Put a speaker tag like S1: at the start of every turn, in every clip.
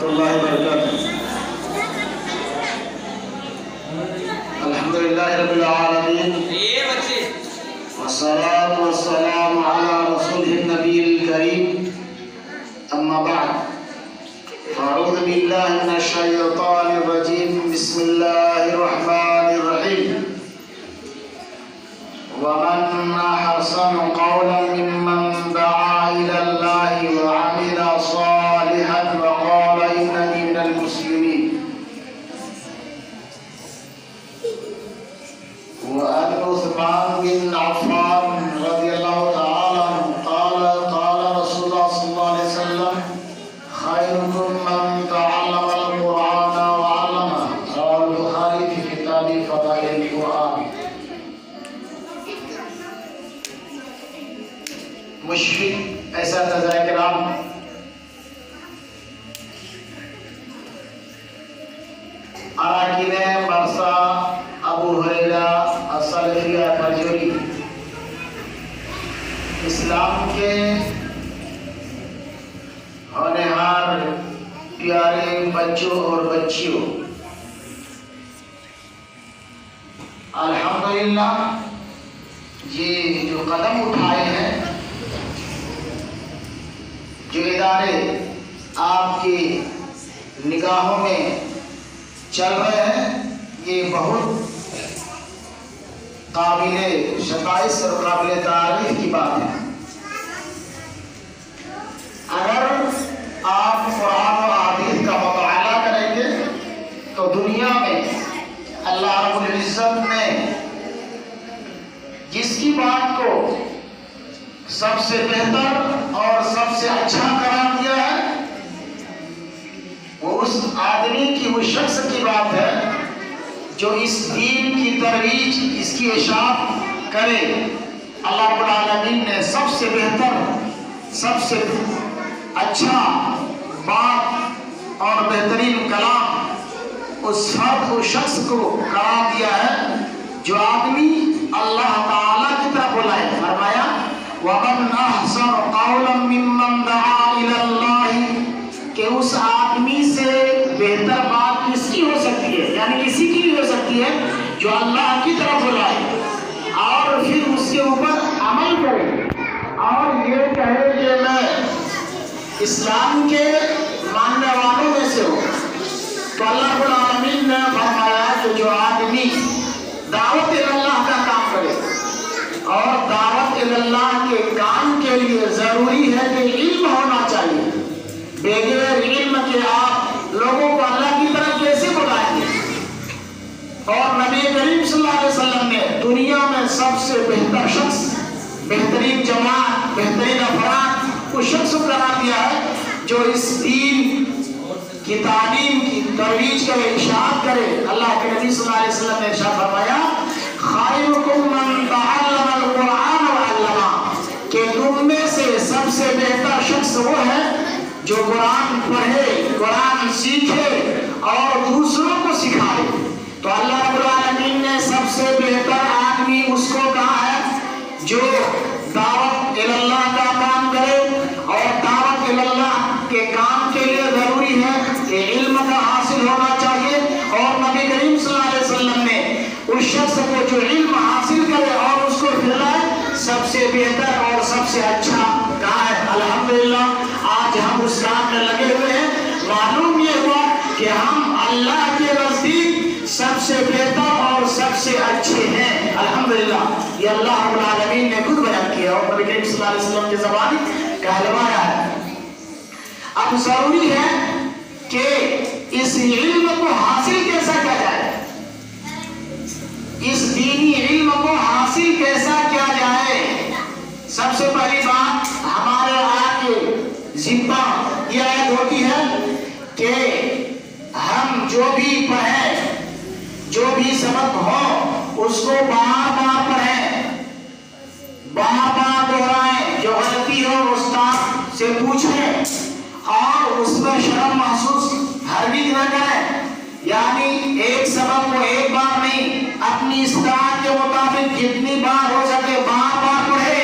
S1: الله وبركاته. الحمد لله رب العالمين والصلاة والسلام على رسوله النبي الكريم. أما بعد فأعوذ بالله من الشيطان الرجيم. بسم الله الرحمن الرحيم. ومن أحسن قولا ممن دعا إلى الله وعمل صالحا وقال إنني من المسلمين. وعن عثمان بن عفان رضي الله تعالى عنه قال قال رسول الله صلى الله عليه وسلم خيركم من تعلم القرآن وعلمه. رواه البخاري في كتاب فضائل القرآن. مشفق ایسا تزائے کرام، اراکین مرسا ابو ہریرہ السلفیہ کھجوری، اسلام کے ہونہار پیارے بچوں اور بچیوں، الحمدللہ یہ جو قدم اٹھائے ہیں، جو ادارے آپ کی نگاہوں میں چل رہے ہیں، یہ بہت قابل ستائش اور قابل تعریف کی بات ہے. اگر آپ قرآن و حدیث کا مطالعہ کریں گے تو دنیا میں اللہ رب العزت نے جس کی بات کو سب سے بہتر اور سب سے اچھا قرار دیا ہے، وہ اس آدمی کی، وہ شخص کی بات ہے جو اس دین کی ترویج، اس کی اشاعت کرے. اللہ رب العالمین نے سب سے بہتر، سب سے اچھا بات اور بہترین کلام اس فرد، اس شخص کو قرار دیا ہے جو آدمی اللہ تعالیٰ کی طرف بلائے. فرمایا وَمَنْ أَحْسَنُ قَوْلًا مِّمَّنْ دَعَا إِلَى اللَّهِ، کہ اس آدمی سے بہتر بات کس کی ہو سکتی ہے، یعنی کسی کی بھی ہو سکتی ہے جو اللہ کی طرف بلائے اور پھر اس کے اوپر عمل کرے اور یہ کہے کہ میں اسلام کے ماننے والوں میں سے ہوں. تو اللہ رب العالمین نے فرمایا کہ جو آدمی دعوت اللہ کا کام کرے، اور دعوت اللہ کے کام کے لیے ضروری ہے کہ علم ہونا چاہیے. بغیر علم کے آپ لوگوں کو اللہ کی طرف کیسے بلائیں گے؟ اور نبی کریم صلی اللہ علیہ وسلم نے دنیا میں سب سے بہتر شخص، بہترین جماعت، بہترین افراد اس شخص کو قرار دیا ہے جو اس دین کی تعلیم کی ترویج کرے، اشاعت کرے. اللہ کے نبی صلی اللہ علیہ وسلم نے ارشاد فرمایا خیرکم من تعلم القرآن وعلمہ، کہ تم میں سے سب سے بہتر شخص وہ ہے جو قرآن پڑھے، قرآن سیکھے اور دوسروں کو سکھائے. تو اللہ رب العالمین نے سب سے بہتر آدمی اس کو کہا ہے جو دعوت اللہ کا کام کرے، اور دعوت اللہ کے کام کے لیے ضروری ہے کہ علم کا حاصل ہونا چاہیے. اور نبی کریم صلی اللہ علیہ وسلم نے اس شخص کو جو علم حاصل کرے اور اس کو پھیلائے سب سے بہتر اور سب سے اچھا کہا ہے. الحمدللہ آج ہم اس کام میں لگے ہوئے ہیں. معلوم یہ ہوا کہ ہم اللہ کے نزدیک سب سے بہتر اور سب سے اچھے ہیں. الحمدللہ یہ اللہ رب العالمین نے خود بیان کیا اور نبی کریم صلی اللہ علیہ وسلم کی زبان کہلوایا ہے. اب ضروری ہے کہ اس علم کو حاصل کیسا کیا جائے، اس دینی علم کو حاصل کیسا کیا جائے. سب سے پہلی بات ہمارے آگے ذمہ یہ عائد ہوتی ہے کہ ہم جو بھی پڑھیں، جو بھی سبق ہو اس کو بار بار پڑھیں، بار بار دہرائیں. جو غلطی ہو استاد سے پوچھیں اور اس میں شرم محسوس ہرگز نہ کریں. یعنی ایک سبق کو ایک بار نہیں، اپنی استطاعت کے مطابق جتنی بار ہو سکے بار بار پڑھے.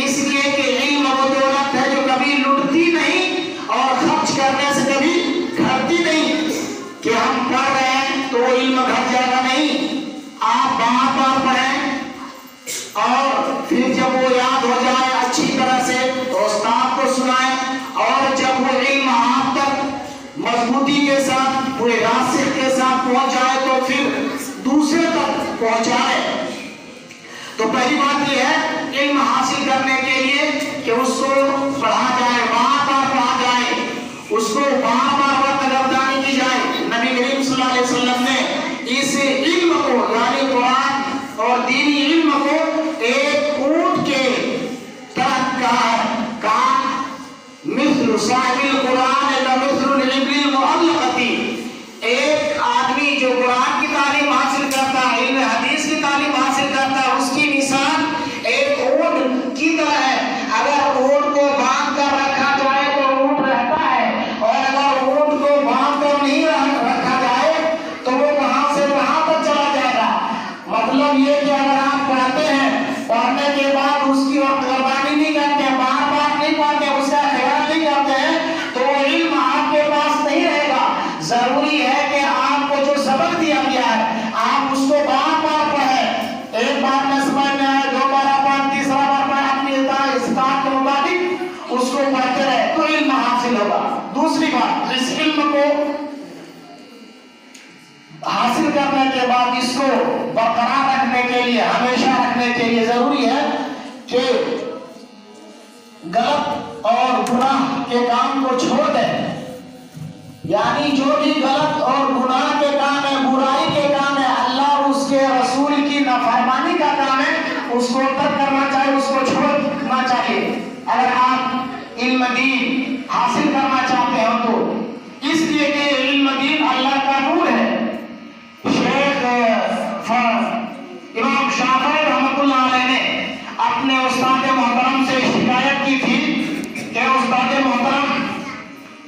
S1: اس لیے کہ علم وہ دولت ہے جو کبھی لٹتی نہیں اور خرچ کرنے سے کبھی کہ ہم پڑھ رہے ہیں تو وہ علم گھٹ جائے گا نہیں، آپ بار بار پڑھیں اور پھر جب وہ یاد ہو جائے اچھی طرح سے تو استاد کو سنائیں، اور جب وہ علم آپ تک مضبوطی کے ساتھ پورے راستے کے ساتھ پہنچ جائے تو پھر دوسرے تک پہنچائے۔ تو پہلی بات یہ ہے علم حاصل کرنے کے لیے کہ اس کو پڑھا جائے، بار بار پڑھا جائے، اس کو بار بار وقت گردانی کی جائے۔ نبی کریم صلی اللہ علیہ وسلم نے اس علم کو یعنی قرآن اور دینی علم کو ایک اونٹ کے طرح کہا مثل صاحب القرآن لمثل الابل المعلقۃ، ایک آدمی جو قرآن کی تعلیم حاصل کرتا ہے، علم حدیث کی تعلیم حاصل کرتا ہے، اس کی مثال ایک اونٹ کی طرح ہے۔ اگر اونٹ کو باندھ کر رکھا جائے تو اونٹ رہتا ہے، اور اگر اونٹ کو باندھ کر نہیں رکھا جائے تو وہ کہاں سے کہاں تک چلا جائے گا۔ مطلب یہ کہ اگر آپ پڑھتے ہیں، پڑھنے کے بعد اس کی وقت گردانی نہیں کرتے، بار بار نہیں پڑھتے، اس کا خیال نہیں کرتے ہیں، تو وہ علم آپ کے پاس نہیں رہے گا۔ ضروری ہے کہ آپ کو جو سبق دیا گیا ہے آپ اس کو بار بار پڑھیں، ایک بار میں سمجھ میں آئے، دو بار پڑھ، تیسرا بار پڑھ، اپنی استاد کے مطابق اس کو پڑھتے رہے تو علم حاصل ہوگا۔ دوسری بات، اس علم کو حاصل کرنے کے بعد اس کو برقرار رکھنے کے لیے، ہمیشہ رکھنے کے لیے ضروری ہے کہ غلط اور گناہ کے کام کو چھوڑ دیں، یعنی جو بھی غلط اور گناہ کے کام ہے، برائی کے کام ہے، اللہ اور اس کے رسول کی نافرمانی کا کام ہے، اس کو ترک کرنا چاہیے، اس کو چھوڑنا چاہیے۔ اگر آپ علم دین حاصل کرنا چاہتے ہو تو اس لیے کہ علم دین اللہ کا نور ہے۔ شیخ امام شافعی رحمۃ اللہ علیہ نے اپنے استاد محترم سے شکایت کی تھی کہ استاد محترم،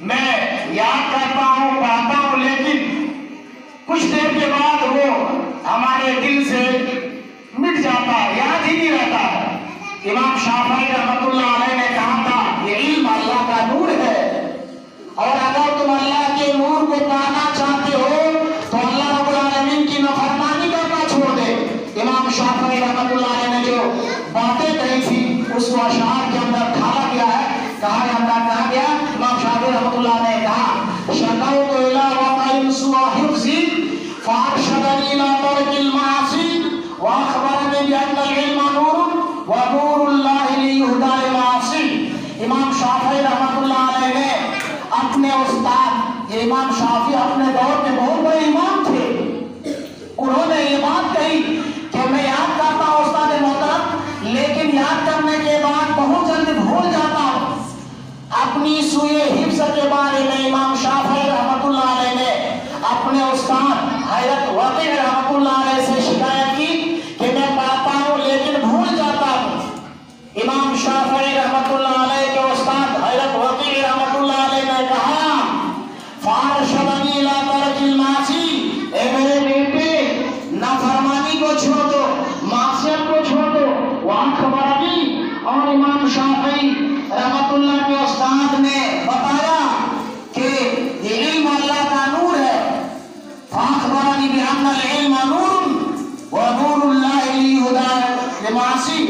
S1: میں یاد کرتا ہوں، پڑھتا ہوں، لیکن کچھ دیر کے بعد وہ ہمارے دل سے مٹ جاتا ہے، یاد ہی نہیں رہتا ہے۔ امام شافعی رحمۃ اللہ علیہ نے کہا تھا یہ علم اللہ کا نور ہے، اور اگر تم اللہ کے نور کو پانا چاہتے ہو تو اللہ رب العالمین کی نافرمانی کرنا چھوڑ دے۔ امام شافعی رحمۃ اللہ علیہ نے جو باتیں کہی تھی اس کو اشعار کے اندر ڈھالا گیا ہے، کہا گیا امام شافعی رحمۃ اللہ نے کہا شکوت الی وقع سوء حفظی فارشدنی الی ترک المعاصی واخبرنی بان العلم نور ونور اللہ لیہدی للعاصی۔ امام شافعی رحمۃ اللہ علیہ نے اپنے استاد، یہ امام شافعی اپنے دور کے بہت بڑے امام تھے، انہوں نے یہ بات کہی کہ میں یاد کرتا ہوں استاد محترم، لیکن یاد کرنے کے بعد بہت جلد بھول جاتا ہوں۔ اپنی سوئے حفظ کے بارے میں امام شافعی رحمۃ اللہ علیہ نے اپنے استاد حضرت وقیع رحمۃ اللہ علیہ سے شکایت کی کہ میں پڑھتا ہوں لیکن بھول جاتا ہوں۔ امام شافعی رحمۃ اللہ علیہ کے استاد حضرت وقیع رحمۃ اللہ علیہ نے کہا فارشدنی الی ترک المعاصی، اے میرے بیٹے نافرمانی کو چھوڑ دو، معصیت کو چھوڑ دو۔ واخبرنی، اور امام شافعی رحمۃ اللہ کے استاد نے بتایا کہ یہ علم اللہ کا نور ہے۔ فاخبرنی بان العلم نور ونور اللہ لیہدی للعاصی،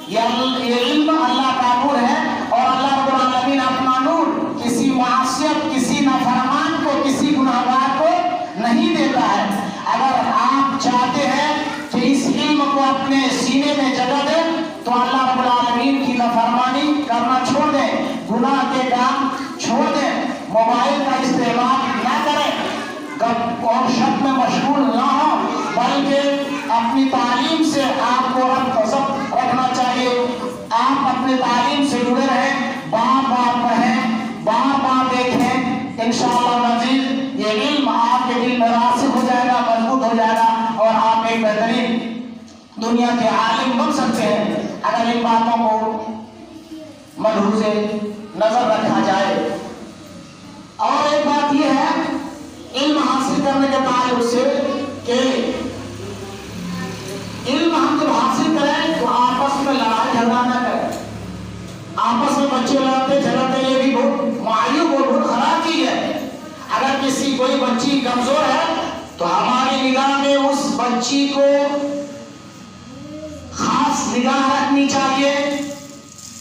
S1: یہ علم اللہ کا نور ہے اور اللہ رب العالمین اپنا نور کسی معصیت، کسی نافرمان کو، کسی گناہگار کو نہیں دیتا ہے۔ اگر آپ چاہتے ہیں کہ اس علم کو اپنے سینے میں جگہ دیں تو اللہ رب العالمین کی نافرمانی کرنا چھوڑ دیں، گناہ کے کام چھوڑ دیں، موبائل کا استعمال نہ کریں، گپ اور شپ میں مشغول نہ ہوں، بلکہ اپنی تعلیم سے آپ کو ضبط رکھنا چاہیے۔ آپ اپنے تعلیم سے جڑے رہیں، بار بار پڑھیں، بار بار دیکھیں، انشاءاللہ العزیز یہ علم آپ کے دل میں راسخ ہو جائے گا، مضبوط ہو جائے گا، اور آپ ایک بہترین دنیا کے عالم بن سکتے ہیں اگر ان باتوں کو ملحوظ نظر رکھا جائے۔ اور ایک بات یہ ہے علم حاصل کرنے کے تعلق سے کہ علم ہم جب حاصل کریں تو آپس میں لڑائی جھگڑا نہ کریں۔ آپس میں بچے لڑتے جھگڑتے، یہ بھی بہت معیوب اور بہت خراب چیز ہے۔ اگر کسی کوئی بچی کمزور ہے تو ہماری نگاہ میں اس بچی کو خاص نگاہ رکھنی چاہیے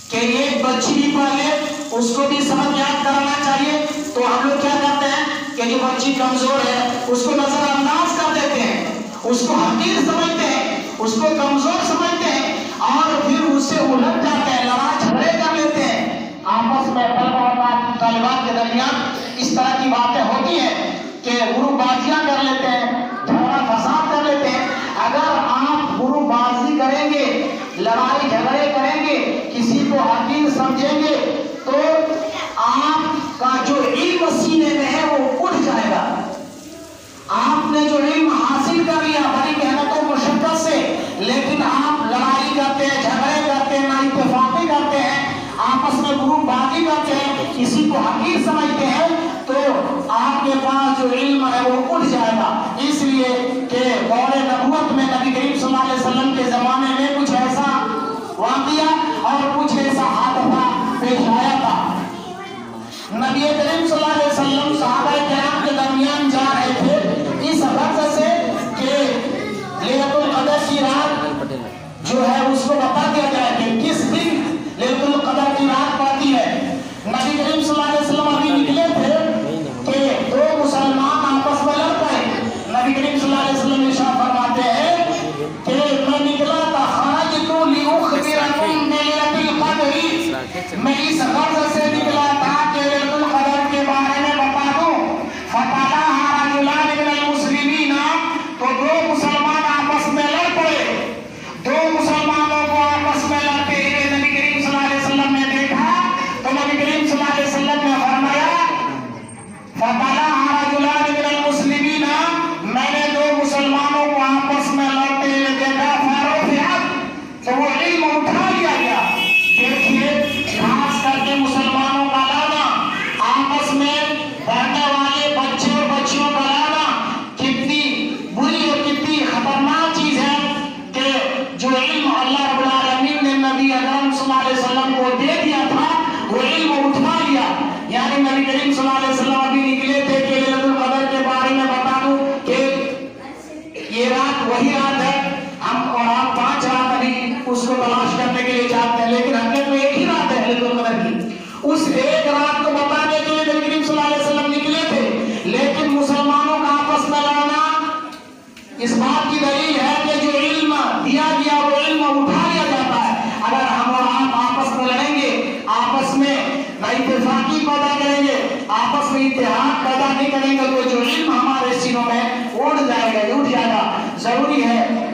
S1: کہ ایک بچی بھی پالے، اس کو بھی سبق یاد کرانا چاہیے. تو ہم لوگ کیا کرتے ہیں کہ جو بچی کمزور ہے اس کو نظر انداز کر دیتے ہیں، اس کو حقیر سمجھتے ہیں، اس کو کمزور سمجھتے ہیں اور پھر اس سے الجھ جاتے ہیں، لڑائی جھگڑے کر لیتے ہیں. آپس میں طلبہ اور طالبات کے درمیان اس طرح کی باتیں ہوتی ہیں کہ گروپ بازیاں کر لیتے ہیں، جھگڑا فساد کر لیتے ہیں. اگر آپ گروپ بازی کریں گے، لڑائی جھگڑے کریں گے، کسی کو حقیر سمجھیں گے تو آپ کا جو علم سینے میں ہے وہ اٹھ جائے گا. آپ نے جو علم حاصل کر لیا بڑی محنت و مشقت سے، لیکن آپ لڑائی کرتے ہیں، جھگڑے کرتے ہیں، نا اتفاقی کرتے ہیں، آپس میں گروپ بازی کرتے ہیں، کسی کو حقیر سمجھتے ہیں تو آپ کے پاس جو علم ہے وہ اٹھ جائے گا. اس لیے کہ دور نبوت میں نبی کریم صلی اللہ علیہ وسلم کے زمانے میں کچھ ایسا واقعہ اور کچھ ایسا حادثہ پیش آیا تھا. نبی کریم صلی اللہ علیہ وسلم صحابہ کرام کے درمیان جا رہے تھے اس غرض سے کہ لیلۃ القدر کی رات جو ہے اس کو بتا دیا جائے کہ کس دن لیلۃ القدر کی رات پڑتی ہے. نبی کریم صلی اللہ علیہ وسلم ابھی نکلے تھے کہ دو مسلمان آپس میں لڑ پڑے. نبی کریم صلی اللہ علیہ وسلم ارشاد فرماتے ہیں کہ میں نکلا تھا خرجت لأخبركم بلیلۃ القدر، میں اس غرض سے نکلا تھا کہ لیلۃ القدر کے بارے میں بتا دوں. فطلعها رجلان من المسلمین، تو دو مسلمان آپس میں لڑ پڑے. دو مسلمانوں کو آپس میں لڑتے ہوئے نبی کریم صلی اللہ علیہ وسلم نے دیکھا تو نبی کریم صلی اللہ علیہ وسلم نے فرمایا فطلعها رجلان من المسلمین، میں نے دو مسلمانوں کو آپس میں لڑتے ہوئے دیکھا. فرفعت، تو وہ علم اٹھا لیا گیا. دیکھیے خاص کر کے مسلمانوں کا لڑنا، آپس میں پڑھنے والے بچے اور بچیوں کا لڑنا کتنی بری اور کتنی خطرناک چیز ہے کہ جو علم اللہ رب العالمین نے نبی اکرم صلی اللہ علیہ وسلم کو دے دیا تھا وہ علم اٹھا لیا. یعنی نبی کریم صلی اللہ علیہ وسلم ابھی نکلے تھے کہ لیلۃ القدر کے بارے میں بتا دوں کہ یہ رات وہی رات ہے. ہم اور آپ 5 رات ابھی اس کو تلاش کرنے کے لیے چاہتے ہیں، لیکن حقیقت میں ایک ہی رات ہے لیلۃ القدر کی. اس ایک رات کو بتانے کے لیے نبی کریم صلی اللہ علیہ وسلم نکلے تھے، لیکن مسلمانوں کا آپس میں لڑنا اس بات کی دلیل ہے کہ جو علم دیا گیا وہ علم اٹھا لیا جاتا ہے. اگر ہم اور آپ آپس میں لڑیں گے، آپس میں اتفاقی پیدا کریں گے، آپس میں اتحاد پیدا نہیں کریں گے تو جو علم ہمارے سینوں میں اٹھ جائے گا. ضروری ہے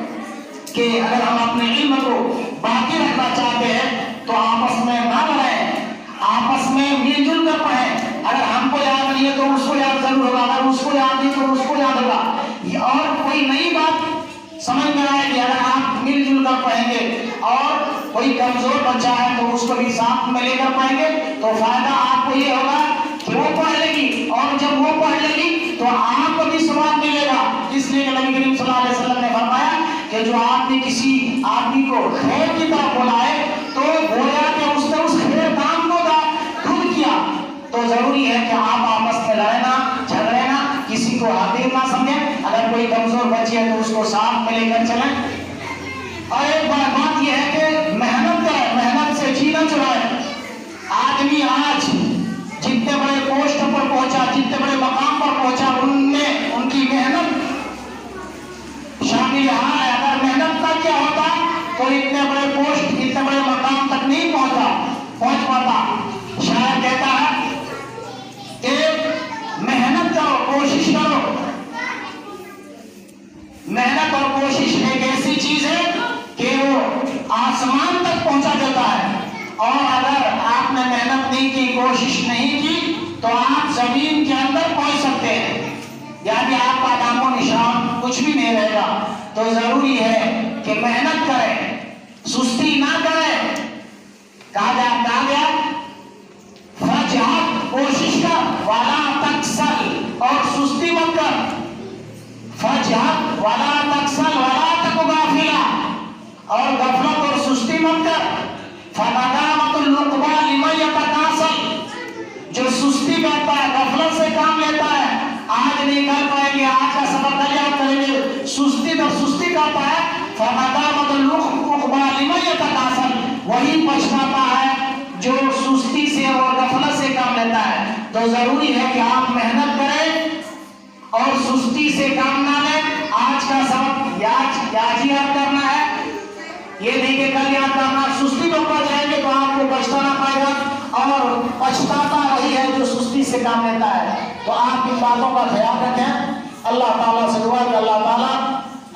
S1: کہ اگر ہم اپنے علم کو باقی رکھنا چاہتے ہیں تو آپس میں نہ لڑیں، آپس میں مل جل کر پڑھیں. اگر ہم کو یاد نہیں ہے تو اس کو یاد ضرور ہوگا، اگر اس کو یاد نہیں تو اس کو یاد ہوگا. اور کوئی نئی بات سمجھ میں آئے گی اگر آپ مل جل کر پڑھیں گے. اور کوئی کمزور بچہ ہے تو اس کو بھی ساتھ میں لے کر پڑھیں گے تو فائدہ آپ کو یہ ہوگا کہ وہ پڑھ لے گی، اور جب وہ پڑھ لے گی تو آپ کو بھی ثواب ملے گا. اس لیے نبی کریم صلی اللہ علیہ وسلم نے فرمایا کہ جو آدمی کسی آدمی کو خیر کی طرف بلائے تو گویا کہ اس نے اس خیر کام کو خود کیا. تو ضروری ہے کہ آپ آپس میں لڑنا جھگڑے نا، کسی کو حقیر نہ سمجھیں. اگر کوئی کمزور بچی ہے تو اس کو ساتھ میں لے کر چلیں. اور ایک بات یہ ہے کہ محنت کریں، محنت سے جی نہ چرائیں. آدمی آج جتنے بڑے پوسٹ پر پہنچا، جتنے بڑے مقام پر پہنچا، ان کی محنت شامل ہے. اگر محنت نہ کیا ہوتا تو اتنے بڑے پوسٹ، اتنے بڑے مقام تک نہیں پہنچ پاتا. شاعر کہتا ہے کہ محنت کرو، کوشش کرو. محنت اور کوشش ایک ایسی چیز ہے کہ وہ آسمان تک پہنچا دیتا ہے. اور اگر آپ نے محنت نہیں کی، کوشش نہیں کی تو آپ زمین کے اندر پہنچ سکتے ہیں، یعنی آپ کا نام و نشان کچھ بھی نہیں رہے گا. تو ضروری ہے کہ محنت کریں، سستی نہ کریں. کہا گیا فجہد، کوشش کر، ولا تکسل، اور سستی مت کر. فجہد ولا تکسل ولا تک غافلا، اور غفلت اور سستی مت کر. فندامت العقبى لمن يتكاسل، جو سستی کرتا ہے، غفلت سے کام لیتا ہے، آج نہیں کر پائیں گے. آج کا سبق کل یاد کریں گے. سستی تو سستی کرتا ہے, فَمَدَامَتُ الْعُقْبَى لِمَنْ يَتَكَاسَلُ, وہی پچھتاتا ہے جو سستی سے اور غفلت سے کام لیتا ہے. تو ضروری ہے کہ آپ محنت کریں اور سستی سے کام نہ لیں. آج کا سبق آج ہی یاد کرنا ہے, یہ نہیں کہ کل یاد کرنا. سستی میں پڑ جائیں گے تو آپ کو پچھتانا پڑے گا, اور پچھتاتا وہی ہے جو سستی سے کام لیتا ہے. تو آپ ان باتوں کا خیال رکھیں. اللہ تعالیٰ سے دعا کہ اللہ تعالیٰ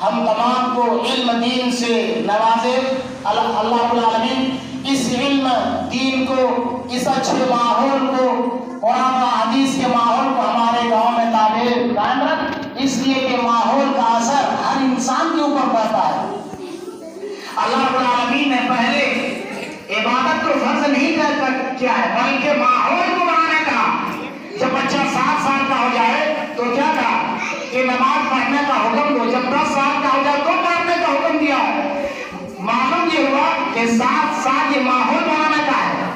S1: ہم تمام کو علم دین سے نوازے. اللہ رب العالمین اس علم دین کو, اس اچھے ماحول کو, قرآن و حدیث کے ماحول کو ہمارے گاؤں میں قائم رکھ, اس لیے کہ ماحول کا اثر ہر انسان کے اوپر پڑتا ہے. اللہ رب العالمین نے پہلے عبادت کو فرض نہیں کیا ہے بلکہ ماحول کو بنانے کا. جب بچہ 7 سال کا ہو جائے تو کیا کہا کہ نماز پڑھنے کا حکم دو. جب 10 سال کا ہو جائے تو پڑھنے کا حکم دیا ہے. معلوم یہ ہوا کہ 7 سال یہ ماحول بنانے کا ہے.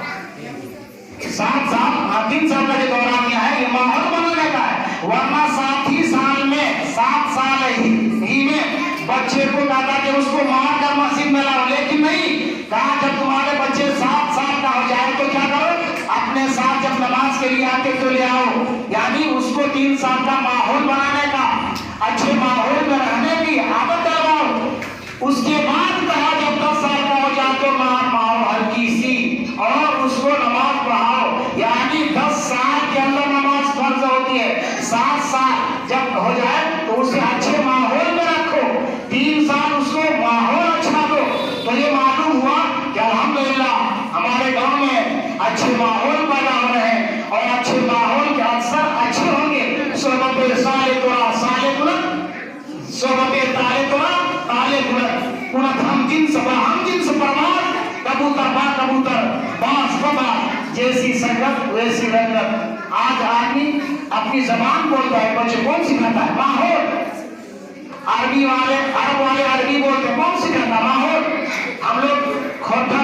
S1: 7 سال 3 سال کا جو دوران کیا ہے یہ ماحول بنانے کا ہے. ورنہ 7 ہی سال میں 7 سال ہی میں بچے کو کہا کہ اس کو مار کر مسجد میں لاؤ, لیکن نہیں کہا جب تمہارے بچے 7 سال کا ہو جائے تو کیا کرو, اپنے ساتھ جب نماز کے لیے آتے تو لے آؤ. یعنی اس کو 3 سال کا ماحول بنانے کا, اچھے ماحول میں رہنے کی عادت کرواؤ. اس کے بعد کہا جب 10 سال کا ہو جائے تو ماؤ ہلکی سی اور اس کو نماز پڑھاؤ. یعنی 10 سال کے اندر نماز فرض ہوتی ہے. 7 سال جب ہو جائے تو اسے اچھے ماحول میں رکھو. 3 سال اس کو ماحول اچھا دو. تو یہ معلوم ہوا کہ الحمدللہ ہمارے گاؤں میں اچھے ماحول پیدا ہو رہے ہیں, اور اچھے ماحول کے اثر اچھے ہوں گے. صحبت صالح ترا صالح کنت, صحبت طالح ترا طالح کنت, ہم جنس پرواز, کبوتر با کبوتر, باز باز, جیسی سنگت ویسی رنگت. آج آدمی اپنی زبان بولتا ہے, بچے کون سکھاتا ہے؟ ماحول. عرب والے عربی بولتے ہیں, کون سکھاتا ہے؟ ماحول. ہم لوگ کھوٹا